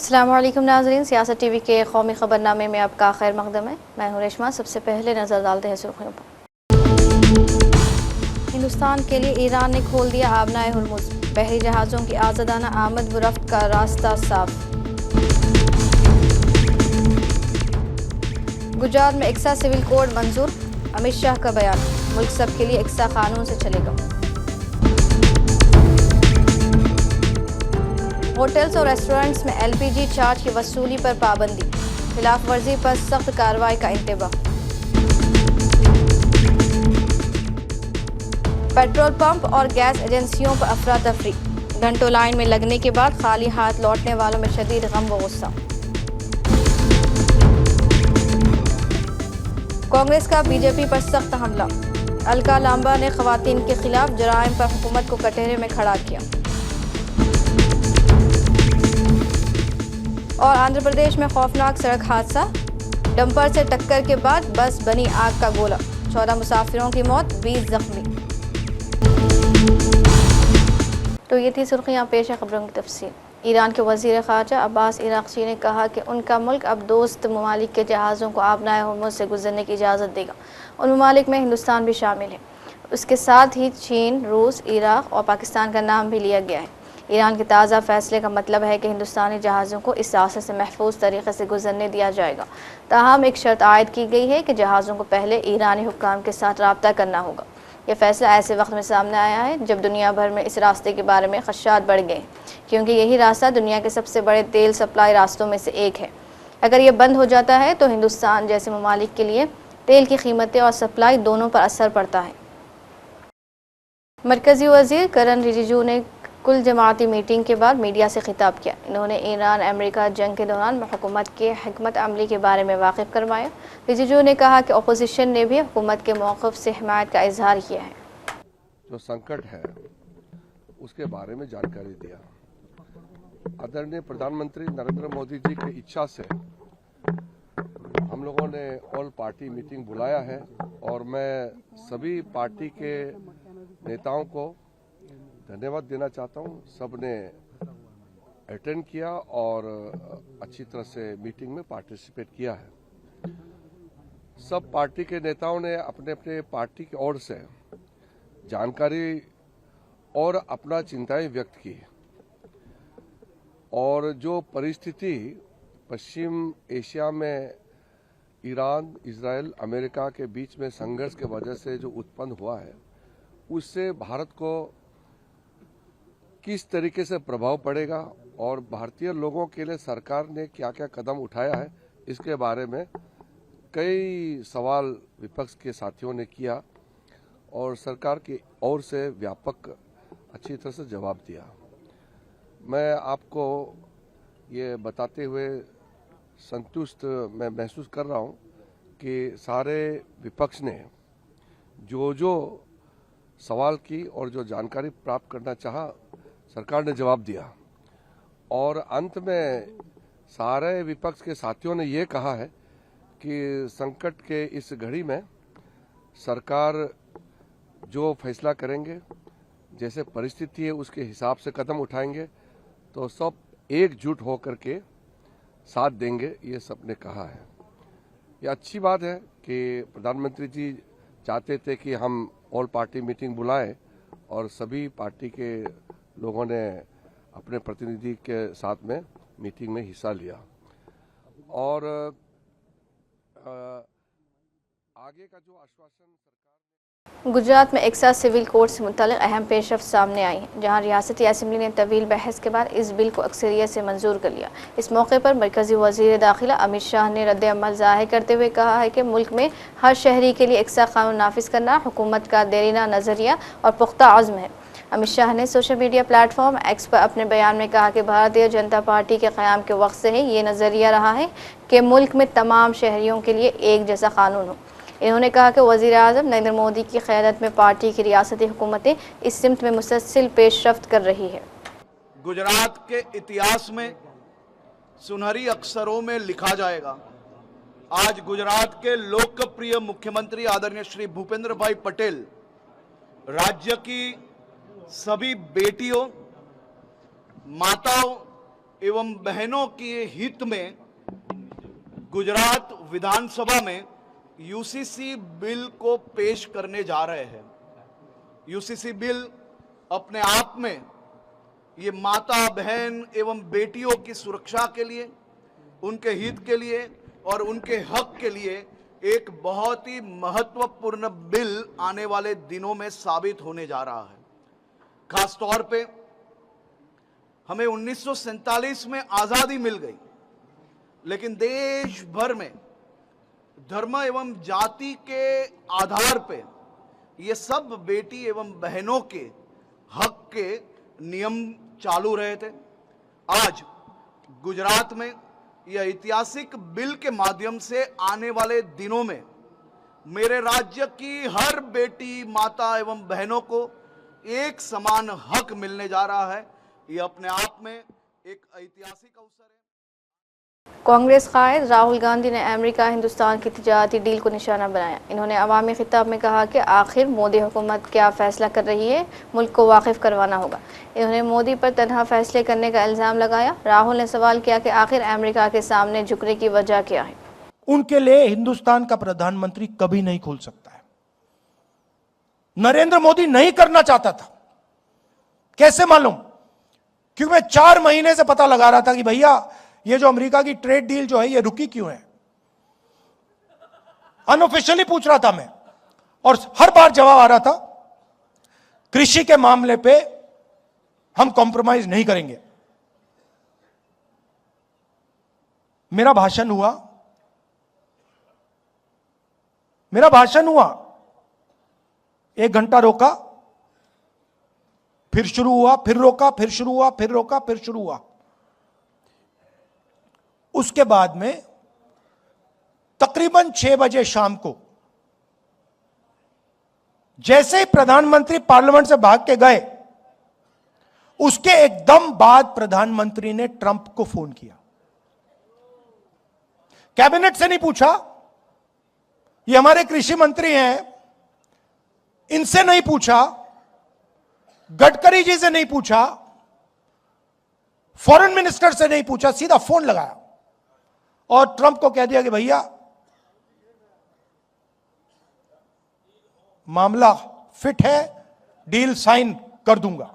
अस्सलाम वालेकुम नाज़रीन, सियासत टीवी के कौमी खबरनामे में आपका खैर मकदम है। मैं हूं रेशमा। सबसे पहले नज़र डालते हैं सुर्खियों पर। हिंदुस्तान के लिए ईरान ने खोल दिया आबनाए हुर्मुज़, बहरी जहाज़ों की आज़ादाना आमद व रफ्त का रास्ता साफ। गुजरात में इक्सा सिविल कोड मंजूर, अमित शाह का बयान, मुल्क सब के लिए इक्सा कानून से चलेगा। होटल्स और रेस्टोरेंट्स में LPG चार्ज की वसूली पर पाबंदी, खिलाफ वर्जी पर सख्त कार्रवाई का इंतबाह। पेट्रोल पंप और गैस एजेंसियों पर अफरा तफरी, घंटों लाइन में लगने के बाद खाली हाथ लौटने वालों में शदीद गम व गुस्सा। कांग्रेस का बीजेपी पर सख्त हमला, अलका लांबा ने खवातीन के खिलाफ जराइम पर हुकूमत को कटहरे में खड़ा किया। और आंध्र प्रदेश में खौफनाक सड़क हादसा, डंपर से टक्कर के बाद बस बनी आग का गोला, 14 मुसाफिरों की मौत, 20 जख्मी। तो ये थी सुर्खियां, पेश है खबरों की तफसील। ईरान के वज़ीर ख़ारजा अब्बास इराक़ची ने कहा कि उनका मुल्क अब दोस्त ममालिक के जहाज़ों को आबनाए हुर्मुज़ से गुजरने की इजाज़त देगा। उन ममालिक में हिंदुस्तान भी शामिल है। उसके साथ ही चीन, रूस, इराक़ और पाकिस्तान का नाम भी लिया गया है। ईरान के ताज़ा फैसले का मतलब है कि हिंदुस्तानी जहाज़ों को इस रास्ते से महफूज तरीके से गुजरने दिया जाएगा। ताहम एक शर्त आयद की गई है कि जहाज़ों को पहले ईरानी हुक्काम के साथ रब्ता करना होगा। यह फैसला ऐसे वक्त में सामने आया है जब दुनिया भर में इस रास्ते के बारे में खदशात बढ़ गए, क्योंकि यही रास्ता दुनिया के सबसे बड़े तेल सप्लाई रास्तों में से एक है। अगर यह बंद हो जाता है तो हिंदुस्तान जैसे ममालिक के लिए तेल की कीमतें और सप्लाई दोनों पर असर पड़ता है। मरकज़ी वज़ीर किरण रिजिजू ने कुल जमाती मीटिंग के बाद मीडिया से खिताब किया। इन्होंने ईरान अमेरिका जंग के दौरान हुकूमत के हिकमत अमली के बारे में वाकिफ़ करवाया। रिजिजू ने कहा कि अपोजिशन ने भी हुकूमत के मौक़िफ़ से हिमायत का इजहार किया है। जो संकट है उसके बारे में जानकारी दिया। आदरणीय प्रधानमंत्री नरेंद्र मोदी जी की इच्छा से हम लोगों ने ऑल पार्टी मीटिंग बुलाया है और मैं सभी पार्टी के नेताओं को धन्यवाद देना चाहता हूं। सब ने अटेंड किया और अच्छी तरह से मीटिंग में पार्टिसिपेट किया है। सब पार्टी के नेताओं ने अपने अपने पार्टी की ओर से जानकारी और अपना चिंताएं व्यक्त की और जो परिस्थिति पश्चिम एशिया में ईरान, इजराइल, अमेरिका के बीच में संघर्ष के वजह से जो उत्पन्न हुआ है उससे भारत को किस तरीके से प्रभाव पड़ेगा और भारतीय लोगों के लिए सरकार ने क्या क्या कदम उठाया है, इसके बारे में कई सवाल विपक्ष के साथियों ने किया और सरकार की ओर से व्यापक अच्छी तरह से जवाब दिया। मैं आपको ये बताते हुए संतुष्ट मैं महसूस कर रहा हूँ कि सारे विपक्ष ने जो सवाल की और जो जानकारी प्राप्त करना चाहा सरकार ने जवाब दिया और अंत में सारे विपक्ष के साथियों ने ये कहा है कि संकट के इस घड़ी में सरकार जो फैसला करेंगे, जैसे परिस्थिति है उसके हिसाब से कदम उठाएंगे, तो सब एकजुट होकर के साथ देंगे, ये सब ने कहा है। ये अच्छी बात है कि प्रधानमंत्री जी चाहते थे कि हम ऑल पार्टी मीटिंग बुलाएं और सभी पार्टी के लोगों ने अपने प्रतिनिधि के साथ में मीटिंग में हिस्सा लिया और आगे का जो आश्वासन सरकार। गुजरात में इक्सा सिविल कोड से मुतालिक अहम पेशरफ्त सामने आई है, जहां रियासती असम्बली ने तवील बहस के बाद इस बिल को अक्सरियत से मंजूर कर लिया। इस मौके पर मरकजी वज़ीर दाखिला अमित शाह ने रद्द अमल ज़ाहिर करते हुए कहा है कि मुल्क में हर शहरी के लिए इक्सा कानून नाफिज करना हुकूमत का देरीना नज़रिया और पुख्ता आज़्म है। अमित शाह ने सोशल मीडिया प्लेटफॉर्म एक्स पर अपने बयान में कहा कि भारतीय जनता पार्टी के क़याम के वक्त से ही ये नज़रिया रहा है कि मुल्क में तमाम शहरियों के लिए एक जैसा कानून हो। इन्होंने कहा कि वज़ीर आज़म नरेंद्र मोदी की क़यादत में पार्टी की रियासती हुकूमतें इस सिमत में मुसलसल पेशरफ्त कर रही है। गुजरात के इतिहास में सुनहरी अक्षरों में लिखा जाएगा। आज गुजरात के लोकप्रिय मुख्यमंत्री आदरणीय श्री भूपेंद्र भाई पटेल राज्य की सभी बेटियों, माताओं एवं बहनों के हित में गुजरात विधानसभा में यूसीसी बिल को पेश करने जा रहे हैं। यूसीसी बिल अपने आप में ये माता, बहन एवं बेटियों की सुरक्षा के लिए, उनके हित के लिए और उनके हक के लिए एक बहुत ही महत्वपूर्ण बिल आने वाले दिनों में साबित होने जा रहा है। खास तौर पे हमें 1947 में आजादी मिल गई, लेकिन देश भर में धर्म एवं जाति के आधार पे ये सब बेटी एवं बहनों के हक के नियम चालू रहे थे। आज गुजरात में यह ऐतिहासिक बिल के माध्यम से आने वाले दिनों में मेरे राज्य की हर बेटी, माता एवं बहनों को एक समान हक मिलने जा रहा है। यह अपने आप में एक ऐतिहासिक अवसर है। कांग्रेस कायद राहुल गांधी ने अमेरिका हिंदुस्तान की तिजारती डील को निशाना बनाया। इन्होंने अवामी खिताब में कहा कि आखिर मोदी हुकूमत क्या फैसला कर रही है, मुल्क को वाकिफ करवाना होगा। इन्होंने मोदी पर तनहा फैसले करने का इल्ज़ाम लगाया। राहुल ने सवाल किया कि आखिर अमेरिका के सामने झुकने की वजह क्या है। उनके लिए हिंदुस्तान का प्रधानमंत्री कभी नहीं खुल सकता है। नरेंद्र मोदी नहीं करना चाहता था। कैसे मालूम? क्योंकि मैं 4 महीने से पता लगा रहा था कि भैया ये जो अमेरिका की ट्रेड डील जो है ये रुकी क्यों है। अनऑफिशियली पूछ रहा था मैं, और हर बार जवाब आ रहा था कृषि के मामले पे हम कॉम्प्रोमाइज नहीं करेंगे। मेरा भाषण हुआ 1 घंटा रोका, फिर शुरू हुआ, फिर रोका, फिर शुरू हुआ, फिर रोका, फिर शुरू हुआ। उसके बाद में तकरीबन 6 बजे शाम को जैसे ही प्रधानमंत्री पार्लियामेंट से भाग के गए, उसके एकदम बाद प्रधानमंत्री ने ट्रंप को फोन किया। कैबिनेट से नहीं पूछा, ये हमारे कृषि मंत्री हैं, इनसे नहीं पूछा, गडकरी जी से नहीं पूछा, फॉरेन मिनिस्टर से नहीं पूछा, सीधा फोन लगाया और ट्रंप को कह दिया कि भैया मामला फिट है, डील साइन कर दूंगा।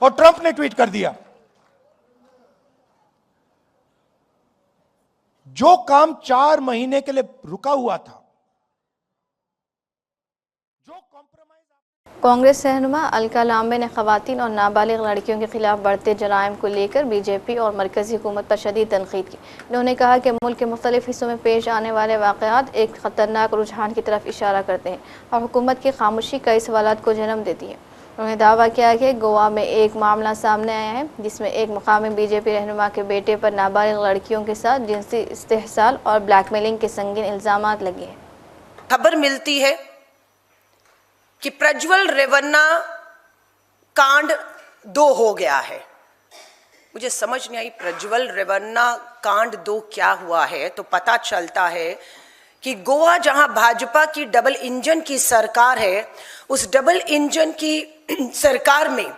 और ट्रंप ने ट्वीट कर दिया, जो काम 4 महीने के लिए रुका हुआ था, जो कॉम्प्रोमाइज। कांग्रेस रहनुमा अलका लांबे ने खवातीन और नाबालिग लड़कियों के खिलाफ बढ़ते जराइम को लेकर बीजेपी और मरकजी हुकूमत पर शदीद तनकीद की। उन्होंने कहा कि मुल्क के मुख्तलिफ हिस्सों में पेश आने वाले वाक़यात एक ख़तरनाक रुझान की तरफ इशारा करते हैं और हुकूमत की खामोशी कई सवालात को जन्म देती है। उन्होंने दावा किया कि गोवा में एक मामला सामने आया है जिसमें एक मुकामी बीजेपी रहनुमा के बेटे पर नाबालिग लड़कियों के साथ जिनसी इस्तेहसाल और ब्लैकमेलिंग के संगीन इल्ज़ामात लगे हैं। खबर मिलती है कि प्रज्वल रेवन्ना कांड 2 हो गया है। मुझे समझ नहीं आई प्रज्वल रेवन्ना कांड 2 क्या हुआ है। तो पता चलता है कि गोवा जहां भाजपा की डबल इंजन की सरकार है, उस डबल इंजन की सरकार में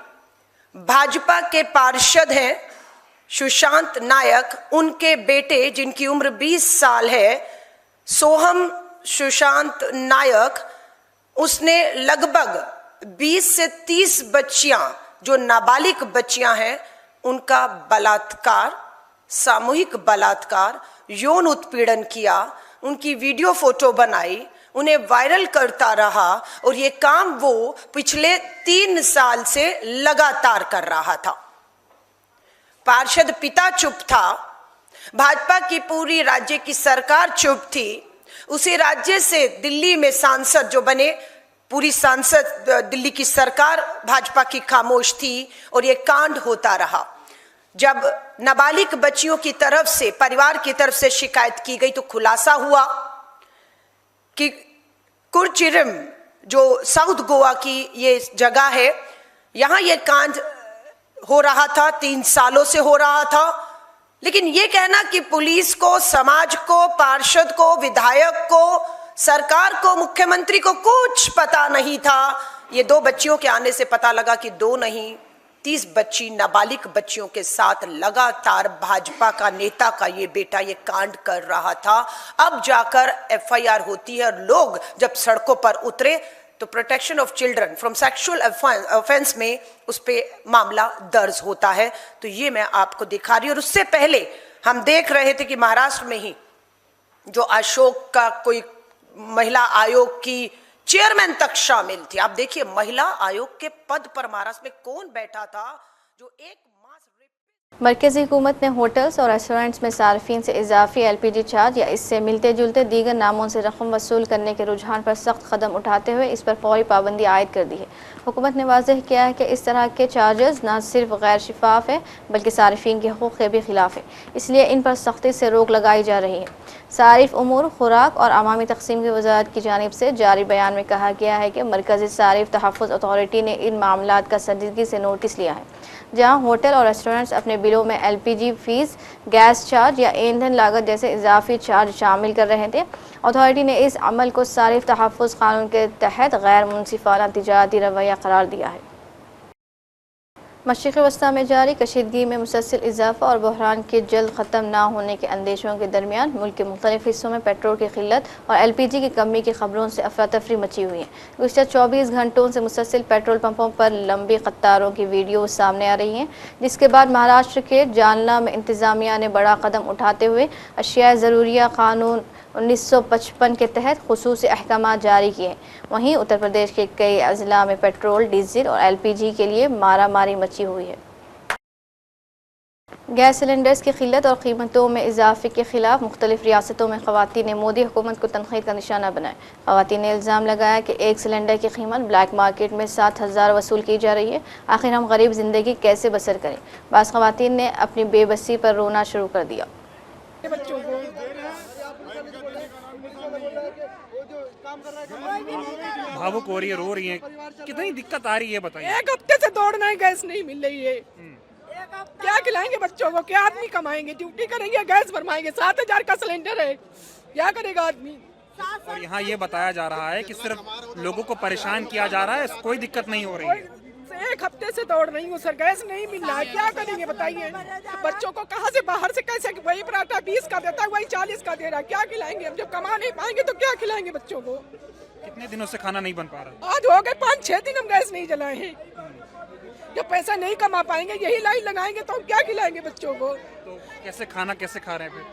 भाजपा के पार्षद हैं सुशांत नायक, उनके बेटे जिनकी उम्र 20 साल है, सोहम सुशांत नायक, उसने लगभग 20 से 30 बच्चियां जो नाबालिग बच्चियां हैं उनका बलात्कार, सामूहिक बलात्कार, यौन उत्पीड़न किया, उनकी वीडियो फोटो बनाई, उन्हें वायरल करता रहा और ये काम वो पिछले 3 साल से लगातार कर रहा था। पार्षद पिता चुप था, भाजपा की पूरी राज्य की सरकार चुप थी। उसी राज्य से दिल्ली में सांसद जो बने, पूरी सांसद दिल्ली की सरकार भाजपा की खामोश थी और ये कांड होता रहा। जब नाबालिग बच्चियों की तरफ से, परिवार की तरफ से शिकायत की गई तो खुलासा हुआ कि कुर्चिरम जो साउथ गोवा की ये जगह है, यहाँ ये कांड हो रहा था, 3 सालों से हो रहा था। लेकिन ये कहना कि पुलिस को, समाज को, पार्षद को, विधायक को, सरकार को, मुख्यमंत्री को कुछ पता नहीं था, ये 2 बच्चियों के आने से पता लगा कि 2 नहीं 30 बच्ची नाबालिग बच्चियों के साथ लगातार भाजपा का नेता का ये बेटा ये कांड कर रहा था। अब जाकर एफआईआर होती है और लोग जब सड़कों पर उतरे तो protection of children from sexual offence में उस पे मामला दर्ज होता है। तो ये मैं आपको दिखा रही हूँ। और उससे पहले हम देख रहे थे कि महाराष्ट्र में ही जो अशोक का कोई महिला आयोग की चेयरमैन तक शामिल थी। आप देखिए महिला आयोग के पद पर महाराष्ट्र में कौन बैठा था जो एक मरकजी हुकूमत ने होटल्स और रेस्टोरेंट्स में सार्फिन से इजाफी LPG चार्ज या इससे मिलते जुलते दीगर नामों से रकम वसूल करने के रुझान पर सख्त कदम उठाते हुए इस पर फौरी पाबंदी आयद कर दी है। हुकूमत ने वाज़ेह किया है कि इस तरह के चार्जेस न सिर्फ गैर शिफाफ है बल्कि सार्फिन के हकूक़ के भी खिलाफ है, इसलिए इन पर सख्ती से रोक लगाई जा रही है। सारिफ उमूर, खुराक और अवामी तकसीम की वजारत की जानिब से जारी बयान में कहा गया है कि मरकज़ी सारिफ तहफ़्फ़ुज़ अथॉरिटी ने इन मामलात का संजीदगी से नोटिस लिया है। जहां होटल और रेस्टोरेंट्स अपने बिलों में LPG फीस, गैस चार्ज या ईंधन लागत जैसे इजाफी चार्ज शामिल कर रहे थे, अथॉरिटी ने इस अमल को सारिफ तहफ़्फ़ुज़ कानून के तहत गैर मुनसिफ़ाना तिजारती रवैया करार दिया है। मशरिक़ वस्ता में जारी कशीदगी में मुसलसल इजाफा और बहरान के जल्द ख़त्म ना होने के अंदेशों के दरमियान मुल्क के मुख्तलिफ़ हिस्सों में पेट्रोल की किल्लत और LPG की कमी की खबरों से अफरा तफरी मची हुई है। गुज़श्ता 24 घंटों से मुसलसल पेट्रोल पंपों पर लंबी कतारों की वीडियो सामने आ रही हैं, जिसके बाद महाराष्ट्र के जालना में इंतज़ामिया ने बड़ा कदम उठाते हुए अशिया ज़रूरिया कानून 1955 के तहत खुसूसी अहकाम जारी किए। वहीं उत्तर प्रदेश के कई अज़ला में पेट्रोल, डीजल और LPG के लिए मारा मारी मची हुई है। गैस सिलेंडर्स की किल्लत और कीमतों में इजाफे के खिलाफ मुख्तलिफ रियासतों में ख़वातीन ने मोदी हुकूमत को तनक़ीद का निशाना बनाया। ख़वातीन ने इल्ज़ाम लगाया कि एक सिलेंडर की कीमत ब्लैक मार्केट में 7,000 वसूल की जा रही है। आखिर हम गरीब ज़िंदगी कैसे बसर करें? बाज़ ख़वातीन ने अपनी बेबसी पर रोना शुरू कर दिया। भावुक हो रही है, रो रही है, कितनी दिक्कत आ रही है बताइए। एक हफ्ते से दौड़ना है, गैस नहीं मिल रही है। क्या खिलाएंगे बच्चों को? क्या आदमी कमाएंगे? ड्यूटी करेंगे, गैस भरवाएंगे। 7,000 का सिलेंडर है, क्या करेगा आदमी? और यहाँ ये बताया जा रहा है कि सिर्फ लोगों को परेशान किया जा रहा है, कोई दिक्कत नहीं हो रही है। एक हफ्ते से दौड़ रही हूँ सर, गैस नहीं मिल रहा है, क्या करेंगे बताइए? बच्चों को कहाँ से बाहर से कैसे, वही पराठा 20 का देता है, वही 40 का दे रहा है, क्या खिलाएंगे? हम जब कमा नहीं पाएंगे तो क्या खिलाएंगे बच्चों को? कितने दिनों से खाना नहीं बन पा रहा? आज हो गए 5-6 दिन हम गैस नहीं जलाए हैं। जब पैसा नहीं कमा पाएंगे, यही लाइन लगाएंगे तो हम क्या खिलाएंगे बच्चों को? तो कैसे खाना कैसे खा रहे हैं फिर?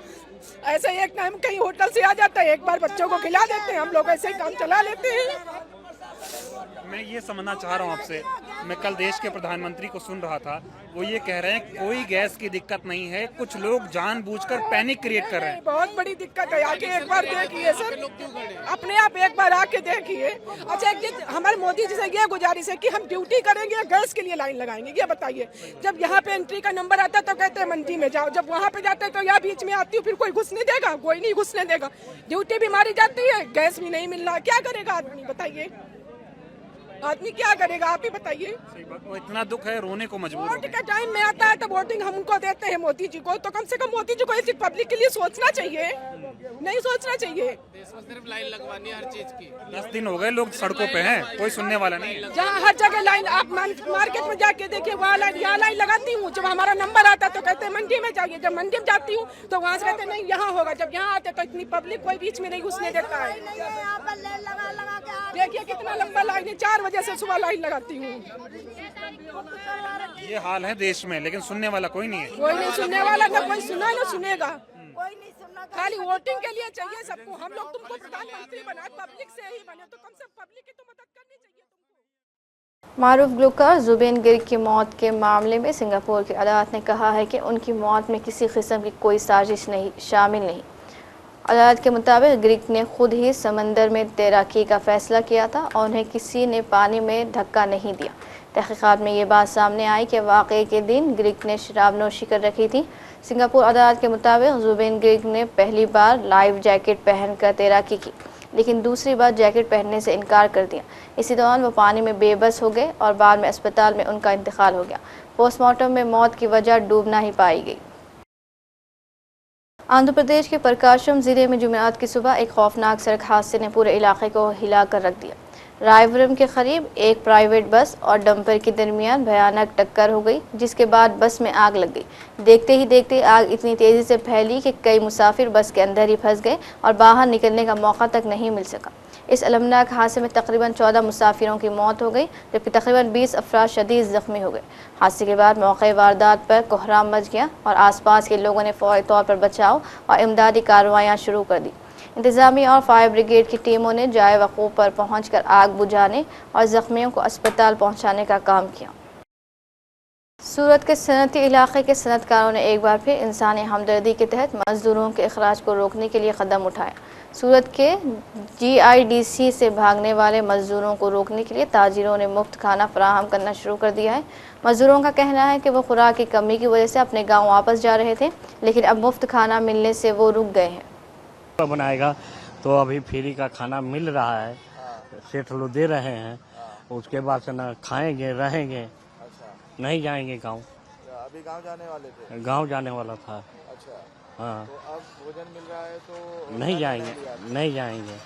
ऐसे एक टाइम कहीं होटल से आ जाता है, एक बार बच्चों को खिला देते हैं, हम लोग ऐसे ही काम चला लेते हैं। मैं ये समझना चाह रहा हूँ आपसे, मैं कल देश के प्रधानमंत्री को सुन रहा था, वो ये कह रहे हैं कोई गैस की दिक्कत नहीं है, कुछ लोग जानबूझकर पैनिक क्रिएट कर रहे हैं। बहुत बड़ी दिक्कत है, आके एक बार देखिए सर, अपने आप एक बार आके देखिए। अच्छा एक चीज हमारे मोदी जी से ये गुजारिश है कि हम ड्यूटी करेंगे, गैस के लिए लाइन लगाएंगे। ये बताइए, जब यहाँ पे एंट्री का नंबर आता है तो कहते हैं मंडी में जाओ, जब वहाँ पे जाते हैं तो यहाँ बीच में आती हूँ, फिर कोई घुसने देगा? कोई नहीं घुसने देगा। ड्यूटी भी मारी जाती है, गैस भी नहीं मिल रहा, क्या करेगा आदमी बताइए? आदमी क्या करेगा, आप ही बताइए। वो इतना दुख है, रोने को मजबूर वोट के टाइम में आता है तो वोटिंग हम उनको देते हैं मोदी जी को, तो कम से कम मोदी जी को ऐसी पब्लिक के लिए सोचना चाहिए, नहीं सोचना चाहिए? सिर्फ लाइन लगवानी है हर चीज की। 10 दिन हो गए लोग सड़कों पे हैं, कोई सुनने वाला नहीं है। जहाँ हर जगह लाइन, आप मार्केट में जाके देखिए, वहाँ लाइन, यहाँ लाइन लगाती हूँ, जब हमारा नंबर आता है तो कहते हैं मंडी में जाइए, जब मंडी में जाती हूँ तो वहाँ से कहते नहीं यहाँ होगा, जब यहाँ आते तो इतनी पब्लिक कोई बीच में नहीं घुसने देता है। देखिए कितना लंबा लाइन है, 4 बजे से सुबह लाइन लगाती हूँ। ये हाल है देश में, लेकिन सुनने वाला कोई नहीं है। कोई नहीं सुनने वाला, ना कोई सुना ना सुनेगा। खाली वोटिंग के लिए चाहिए सबको। हम लोग तुमको प्रधानमंत्री बनाए, पब्लिक से ही बने, तो कम से कम पब्लिक की तो मदद करनी चाहिए तुमको। मारूफ गुलकार जुबेन गिर्ग की मौत के मामले में सिंगापुर की अदालत ने कहा है कि उनकी मौत में किसी किस्म की कोई साजिश शामिल नहीं। अदालत के मुताबिक गिर्ग ने खुद ही समंदर में तैराकी का फैसला किया था और उन्हें किसी ने पानी में धक्का नहीं दिया। तहकीकात में ये बात सामने आई कि वाक़े के दिन गिर्ग ने शराब नोशी कर रखी थी। सिंगापुर अदालत के मुताबिक जुबेन गिर्ग ने पहली बार लाइफ जैकेट पहनकर तैराकी की, लेकिन दूसरी बार जैकेट पहनने से इनकार कर दिया। इसी दौरान वो पानी में बेबस हो गए और बाद में अस्पताल में उनका इंतकाल हो गया। पोस्टमार्टम में मौत की वजह डूबना ही पाई गई। आंध्र प्रदेश के प्रकाशम ज़िले में जुमेरात की सुबह एक खौफनाक सड़क हादसे ने पूरे इलाके को हिला कर रख दिया। रायवरम के करीब एक प्राइवेट बस और डंपर के दरमियान भयानक टक्कर हो गई, जिसके बाद बस में आग लग गई। देखते ही देखते आग इतनी तेज़ी से फैली कि कई मुसाफिर बस के अंदर ही फंस गए और बाहर निकलने का मौका तक नहीं मिल सका। इस अलमनाक हादसे में तकरीबन 14 मुसाफिरों की मौत हो गई, जबकि तकरीबन 20 अफराद शदीद ज़ख्मी हो गए। हादसे के बाद मौके वारदात पर कोहराम मच गया और आसपास के लोगों ने फौरी तौर पर बचाव और इमदादी कार्रवाइयाँ शुरू कर दी। इंतज़ामिया और फायर ब्रिगेड की टीमों ने जाए वक़ूफ़ पर पहुंचकर आग बुझाने और ज़ख्मियों को अस्पताल पहुंचाने का काम किया। सूरत के सनती इलाके के सनतकारों ने एक बार फिर इंसानी हमदर्दी के तहत मजदूरों के अखराज को रोकने के लिए कदम उठाया। सूरत के GIDC से भागने वाले मजदूरों को रोकने के लिए ताजिरों ने मुफ्त खाना फराहम करना शुरू कर दिया है। मजदूरों का कहना है कि वो खुराक की कमी की वजह से अपने गाँव वापस जा रहे थे, लेकिन अब मुफ्त खाना मिलने से वो रुक गए हैं। बनाएगा तो अभी फ्री का खाना मिल रहा है, सेठ लोग दे रहे हैं, उसके बाद से ना खाएंगे रहेंगे। नहीं जाएंगे गांव। अभी गांव जाने वाले थे? गांव जाने वाला था। अच्छा, हाँ। तो अब भोजन मिल रहा है तो नहीं जाएंगे, नहीं जाएंगे।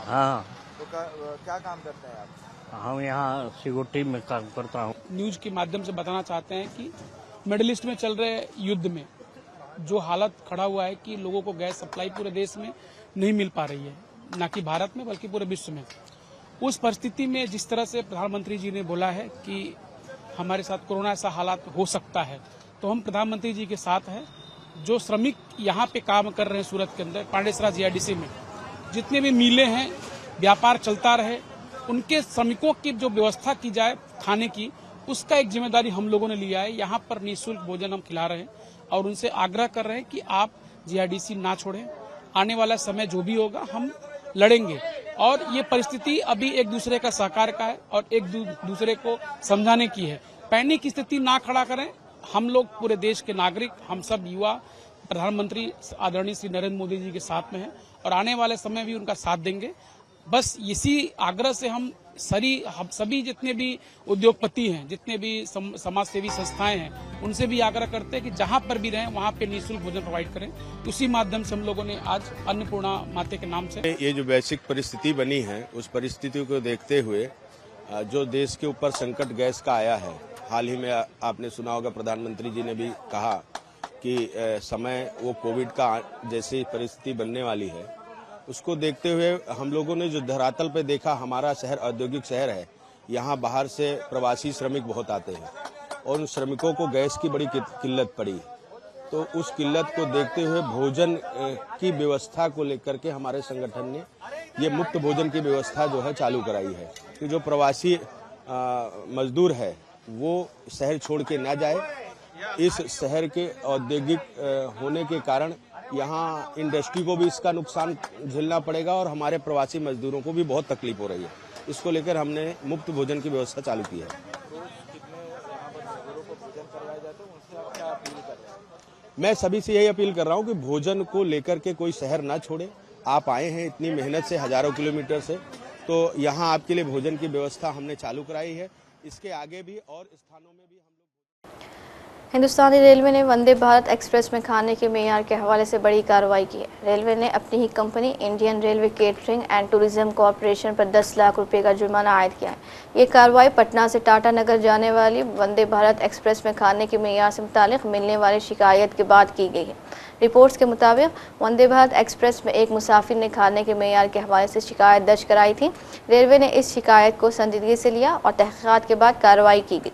हाँ। तो क्या काम करते हैं आप? हम यहाँ सिक्योरिटी में काम करता हूँ। न्यूज के माध्यम से बताना चाहते हैं कि मिडिल ईस्ट में चल रहे युद्ध में जो हालत खड़ा हुआ है कि लोगों को गैस सप्लाई पूरे देश में नहीं मिल पा रही है, न कि भारत में बल्कि पूरे विश्व में। उस परिस्थिति में जिस तरह से प्रधानमंत्री जी ने बोला है कि हमारे साथ कोरोना ऐसा हालात हो सकता है, तो हम प्रधानमंत्री जी के साथ हैं। जो श्रमिक यहाँ पे काम कर रहे हैं सूरत के अंदर पांडेसरा GIDC में, जितने भी मिलें हैं, व्यापार चलता रहे, उनके श्रमिकों की जो व्यवस्था की जाए खाने की, उसका एक जिम्मेदारी हम लोगों ने लिया है। यहाँ पर निःशुल्क भोजन हम खिला रहे हैं और उनसे आग्रह कर रहे हैं कि आप GIDC ना छोड़ें। आने वाला समय जो भी होगा हम लड़ेंगे और ये परिस्थिति अभी एक दूसरे का सहकार का है और एक दूसरे को समझाने की है। पैनिक की स्थिति ना खड़ा करें। हम लोग पूरे देश के नागरिक, हम सब युवा प्रधानमंत्री आदरणीय श्री नरेंद्र मोदी जी के साथ में हैं और आने वाले समय भी उनका साथ देंगे। बस इसी आग्रह से हम सभी जितने भी उद्योगपति हैं, जितने भी समाज सेवी संस्थाएं हैं, उनसे भी आग्रह करते हैं कि जहां पर भी रहें वहां पे निःशुल्क भोजन प्रोवाइड करें। उसी माध्यम से हम लोगों ने आज अन्नपूर्णा माते के नाम से ये जो वैश्विक परिस्थिति बनी है, उस परिस्थिति को देखते हुए जो देश के ऊपर संकट गैस का आया है, हाल ही में आपने सुना होगा प्रधानमंत्री जी ने भी कहा कि समय वो कोविड का जैसी परिस्थिति बनने वाली है, उसको देखते हुए हम लोगों ने जो धरातल पे देखा, हमारा शहर औद्योगिक शहर है, यहाँ बाहर से प्रवासी श्रमिक बहुत आते हैं और उन श्रमिकों को गैस की बड़ी किल्लत पड़ी। तो उस किल्लत को देखते हुए भोजन की व्यवस्था को लेकर के हमारे संगठन ने ये मुफ्त भोजन की व्यवस्था जो है चालू कराई है कि जो प्रवासी मजदूर है वो शहर छोड़ के ना जाए। इस शहर के औद्योगिक होने के कारण यहाँ इंडस्ट्री को भी इसका नुकसान झेलना पड़ेगा और हमारे प्रवासी मजदूरों को भी बहुत तकलीफ हो रही है। इसको लेकर हमने मुफ्त भोजन की व्यवस्था चालू की है। मैं सभी से यही अपील कर रहा हूँ कि भोजन को लेकर के कोई शहर ना छोड़े। आप आए हैं इतनी मेहनत से, हजारों किलोमीटर से, तो यहाँ आपके लिए भोजन की व्यवस्था हमने चालू कराई है। इसके आगे भी और स्थानों में भी हिंदुस्तानी रेलवे ने वंदे भारत एक्सप्रेस में खाने के मेयार के हवाले से बड़ी कार्रवाई की है। रेलवे ने अपनी ही company Indian railway catering and tourism corporation पर 10 लाख रुपए का जुर्माना आयद किया है। ये कार्रवाई पटना से टाटा नगर जाने वाली वंदे भारत एक्सप्रेस में खाने के मेयार से मुतालिक मिलने वाली शिकायत के बाद की गई है। रिपोर्ट्स के मुताबिक वंदे भारत एक्सप्रेस में एक मुसाफिर ने खाने के मेयार के हवाले से शिकायत दर्ज कराई थी। रेलवे ने इस शिकायत को संजीदगी से लिया और तहकीकात के बाद कार्रवाई की गई।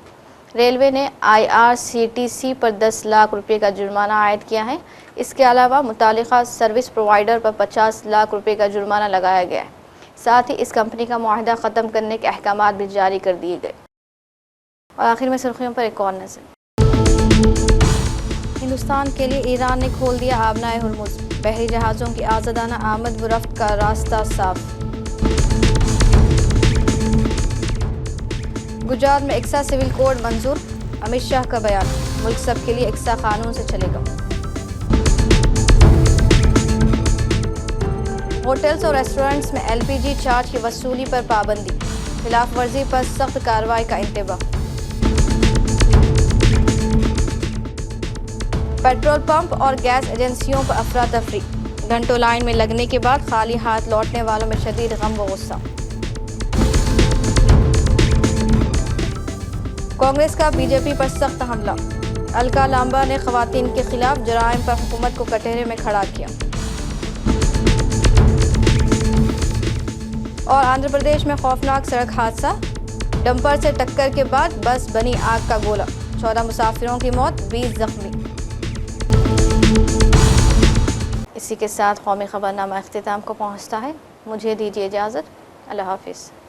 रेलवे ने IRCTC पर 10 लाख रुपए का जुर्माना आयद किया है। इसके अलावा मुतालिका सर्विस प्रोवाइडर पर 50 लाख रुपए का जुर्माना लगाया गया है। साथ ही इस कंपनी का मुआहदा ख़त्म करने के अहकामात भी जारी कर दिए गए। और आखिर में सुर्खियों पर एक और नज़र। हिंदुस्तान के लिए ईरान ने खोल दिया आबनाए हुर्मुज़, बहरी जहाज़ों की आज़ादाना आमद व रफ्त का रास्ता साफ। गुजरात में इक्सा सिविल कोड मंजूर, अमित शाह का बयान, मुल्क सब के लिए इक्सा कानून से चलेगा। होटल्स और रेस्टोरेंट्स में LPG चार्ज की वसूली पर पाबंदी, खिलाफ वर्जी पर सख्त कार्रवाई का इंतबाह। पेट्रोल पंप और गैस एजेंसियों पर अफरा तफरी, घंटों लाइन में लगने के बाद खाली हाथ लौटने वालों में शदीद गम व गुस्सा। कांग्रेस का बीजेपी पर सख्त हमला। अलका लांबा ने खवातीन के खिलाफ जराइम पर हुकूमत को कटहरे में खड़ा किया। और आंध्र प्रदेश में खौफनाक सड़क हादसा, डंपर से टक्कर के बाद बस बनी आग का गोला। 14 मुसाफिरों की मौत, 20 जख्मी। इसी के साथ कौमी खबरनामा इख्तिताम को पहुंचता है। मुझे दीजिए इजाज़त। अल्लाह हाफिज़।